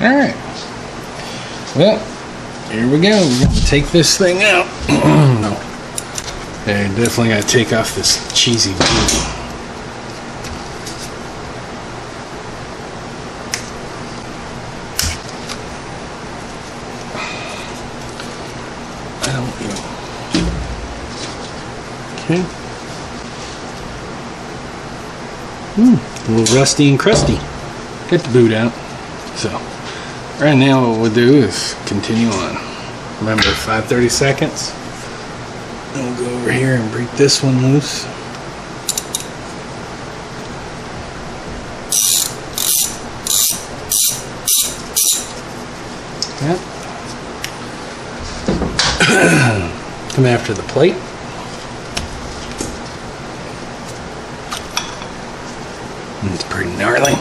Alright. Well, here we go. We're going to take this thing out. No. Okay, definitely got to take off this cheesy beauty. I don't know. Okay. A little rusty and crusty. Get the boot out. So, right now what we'll do is continue on. Remember, 5:30 seconds. And we'll go over here and break this one loose. Yep. Come after the plate. It's pretty gnarly.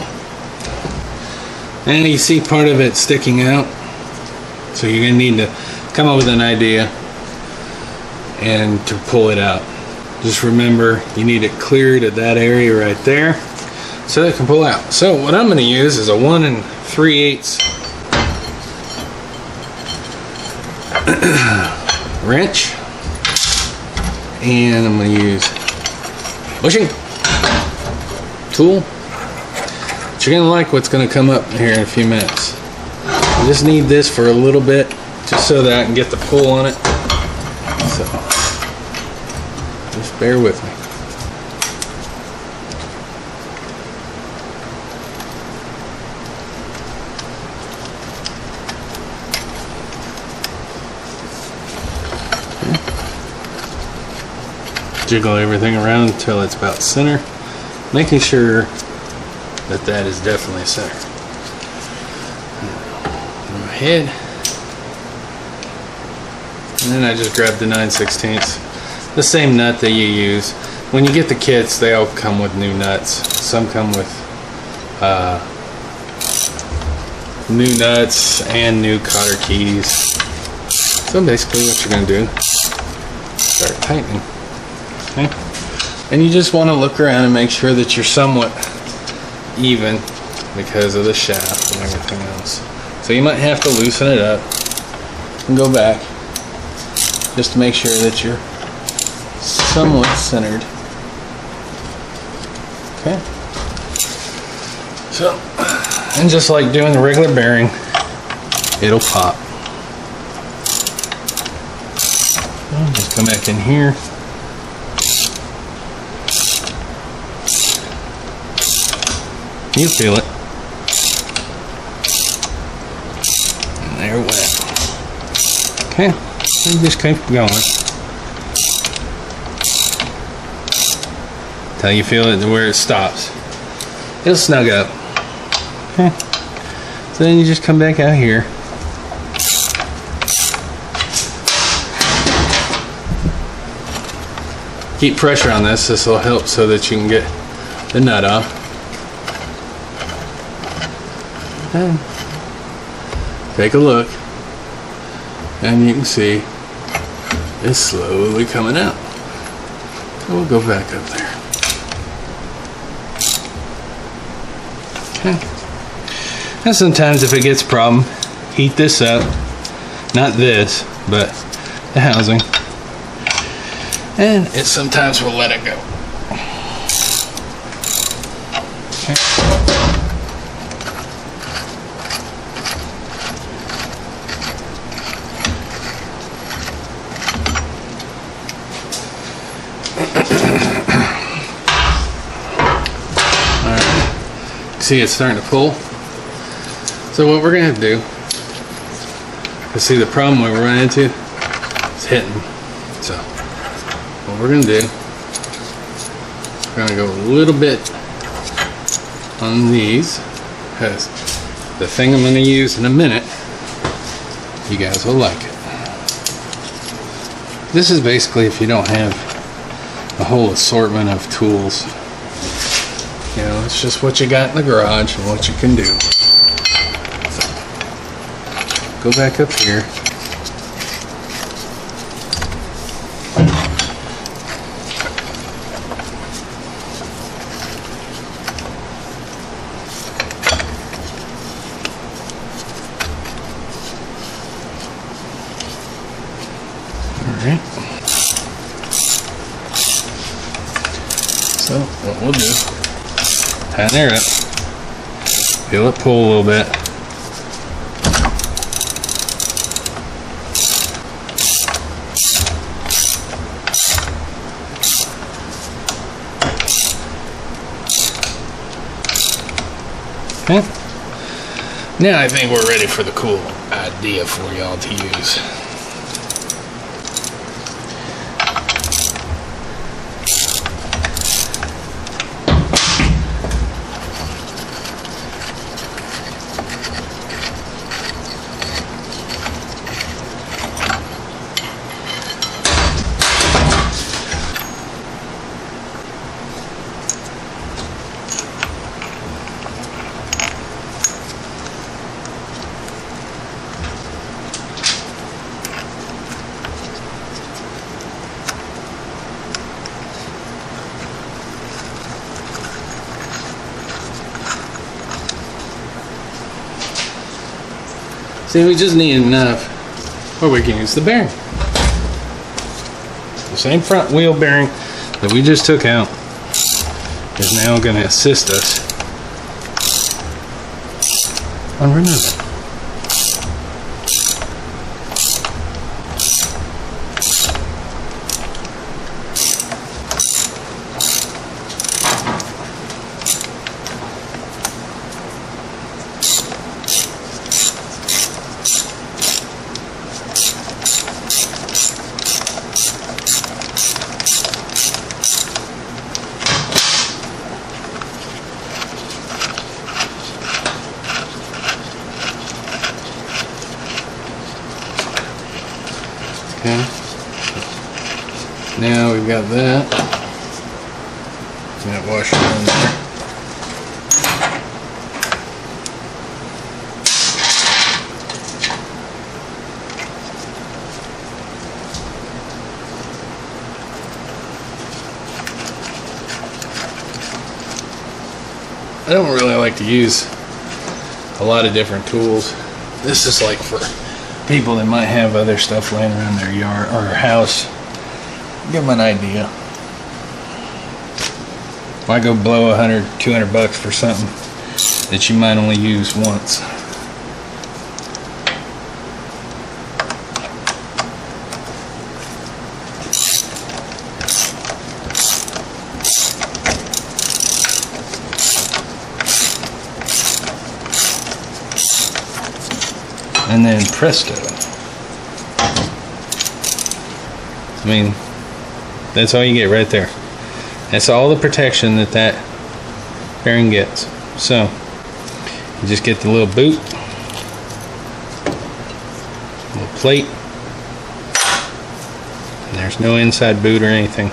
And you see part of it sticking out. So you're going to need to come up with an idea and to pull it out. Just remember, you need it cleared at that area right there so it can pull out. So what I'm going to use is a 1 3/8 wrench. And I'm going to use bushing tool. But you're going to like what's going to come up here in a few minutes. I just need this for a little bit just so that I can get the pull on it. So just bear with me. Jiggle everything around until it's about center, making sure that that is definitely center. Go ahead, and then I just grab the 9/16, the same nut that you use. When you get the kits, they all come with new nuts. Some come with new nuts and new cotter keys. So basically what you're going to do, start tightening. Okay. And you just want to look around and make sure that you're somewhat even because of the shaft and everything else. So you might have to loosen it up and go back just to make sure that you're somewhat centered. Okay. So, and just like doing the regular bearing, it'll pop. I'll just come back in here. You feel it. And there it went. Okay, so you just keep going. Till you feel it to where it stops. It'll snug up. Okay. So then you just come back out here. Keep pressure on this. This will help so that you can get the nut off. And take a look, and you can see it's slowly coming out. So we'll go back up there. Okay. And sometimes if it gets a problem, heat this up. Not this, but the housing. And it sometimes will let it go. Okay. See, it's starting to pull. So what we're going to do, to see the problem we run into, is hitting. So what we're going to do, we're going to go a little bit on these, because the thing I'm going to use in a minute, you guys will like it. This is basically if you don't have a whole assortment of tools. You know, it's just what you got in the garage and what you can do. So, go back up here. Alright. So what we'll do, tighten her up, feel it pull a little bit. Okay. Now I think we're ready for the cool idea for y'all to use. See, we just need enough where we can use the bearing. The same front wheel bearing that we just took out is now going to assist us on removing. Okay. Now we've got that. That washer in there. I don't really like to use a lot of different tools. This is like for people that might have other stuff laying around their yard or house. Give them an idea. Why go blow $100, $200 for something that you might only use once? And then presto. I mean, that's all you get right there. That's all the protection that that bearing gets. So, you just get the little boot, little plate, and there's no inside boot or anything.